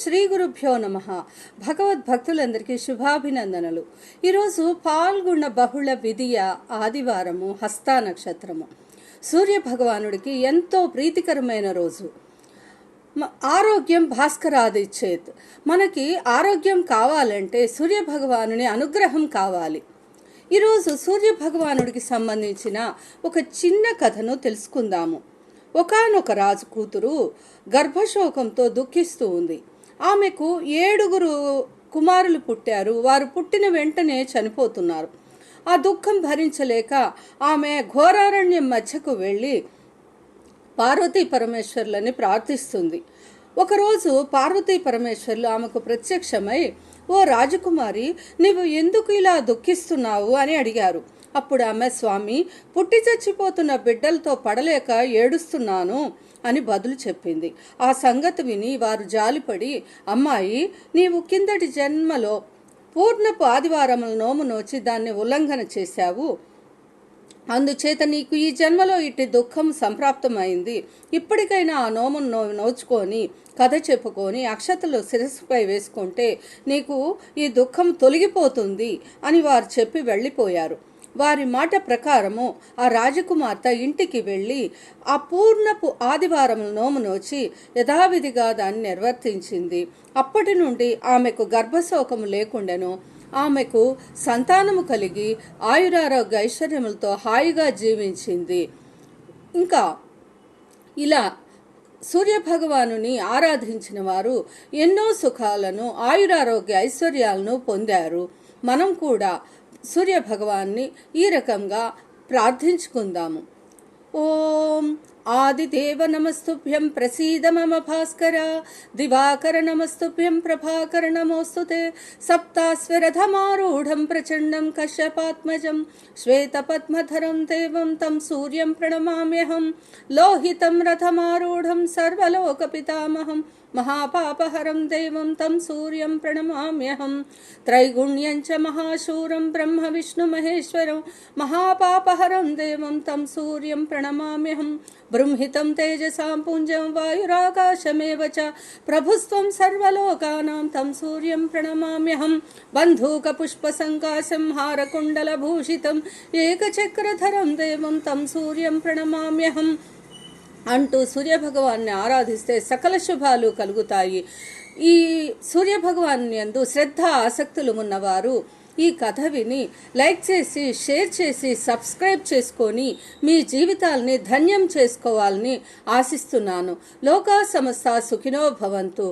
శ్రీ గురుభ్యో నమః. భగవద్భక్తులందరికీ శుభాభినందనలు. ఈరోజు పాల్గొన్న బహుళ విధియ ఆదివారము, హస్త నక్షత్రము. సూర్య భగవానుడికి ఎంతో ప్రీతికరమైన రోజు. ఆరోగ్యం భాస్కరాదిచ్చేత్. మనకి ఆరోగ్యం కావాలంటే సూర్య భగవానుని అనుగ్రహం కావాలి. ఈరోజు సూర్య భగవానుడికి సంబంధించిన ఒక చిన్న కథను తెలుసుకుందాము. ఒకానొక రాజు కూతురు గర్భశోకంతో దుఃఖిస్తూ ఉంది. ఆమెకు 7 కుమారులు పుట్టారు. వారు పుట్టిన వెంటనే చనిపోతున్నారు. ఆ దుఃఖం భరించలేక ఆమె ఘోరారణ్యం మధ్యకు వెళ్ళి పార్వతీ పరమేశ్వర్లని ప్రార్థిస్తుంది. ఒకరోజు పార్వతీ పరమేశ్వర్లు ఆమెకు ప్రత్యక్షమై, ఓ రాజకుమారి, నీవు ఎందుకు ఇలా దుఃఖిస్తున్నావు అని అడిగారు. అప్పుడు ఆమె, స్వామి, పుట్టి చచ్చిపోతున్న బిడ్డలతో పడలేక ఏడుస్తున్నాను అని బదులు చెప్పింది. ఆ సంగతి విని వారు జాలిపడి, అమ్మాయి, నీవు కిందటి జన్మలో పూర్ణపు ఆదివారముల నోము నోచి దాన్ని ఉల్లంఘన చేశావు. అందుచేత నీకు ఈ జన్మలో ఇట్టి దుఃఖం సంప్రాప్తమైంది. ఇప్పటికైనా ఆ నోమును నోచుకొని కథ చెప్పుకొని అక్షతలు శిరస్సుపై వేసుకుంటే నీకు ఈ దుఃఖం తొలగిపోతుంది అని వారు చెప్పి వెళ్ళిపోయారు. వారి మాట ప్రకారము ఆ రాజకుమార్తె ఇంటికి వెళ్ళి ఆ పూర్ణపు ఆదివారముల నోము నోచి యథావిధిగా దాన్ని నిర్వర్తించింది. అప్పటి నుండి ఆమెకు గర్భశోకము లేకుండాను, ఆమెకు సంతానము కలిగి ఆయురారోగ్య ఐశ్వర్యములతో హాయిగా జీవించింది. ఇంకా ఇలా సూర్యభగవానుని ఆరాధించిన వారు ఎన్నో సుఖాలను, ఆయురారోగ్య ఐశ్వర్యాలను పొందారు. మనం కూడా సూర్యభగవాన్ని ఈ రకంగా ప్రార్థించుకుందాము. ఓం ఆదిదేవ నమస్తుభ్యం ప్రసీద మమ భాస్కర, దివాకర నమస్తుభ్యం ప్రభాకర నమోస్తుతే, సప్తాస్వరథమారూఢం ప్రచండం కశ్యపాత్మజం శ్వేతపద్మధరం దేవం తం సూర్యం ప్రణమామ్యహం, లోహితం రథమారూఢం సర్వలోకపితామహం మహాపాపహరం దేవం తం సూర్యం ప్రణమామ్యహం, త్రైగుణ్యం చ మహాశూరం బ్రహ్మ విష్ణు మహేశ్వరం మహాపాపహరం దేవం తం సూర్యం ప్రణమామ్యహం, బృంహితం తేజసాం పుంజం వాయురాకాశమేవ చ ప్రభుస్త్వం సర్వలోకానాం తం సూర్యం ప్రణమామ్యహం, బంధూకపుష్పసంకాశం హారకుండలభూషితం ఏకచక్రధరం దేవం తం సూర్యం ప్రణమామ్యహం అంటూ సూర్యభగవాన్ని ఆరాధిస్తే సకల శుభాలు కలుగుతాయి. ఈ సూర్యభగవాన్ని యందు శ్రద్ధ ఆసక్తులు ఉన్నవారు ఈ కథ విని లైక్ చేసి, షేర్ చేసి, సబ్స్క్రైబ్ చేసుకొని మీ జీవితాల్ని ధన్యం చేసుకోవాలని ఆశిస్తున్నాను. లోకా సమస్త సుఖినో భవంతు.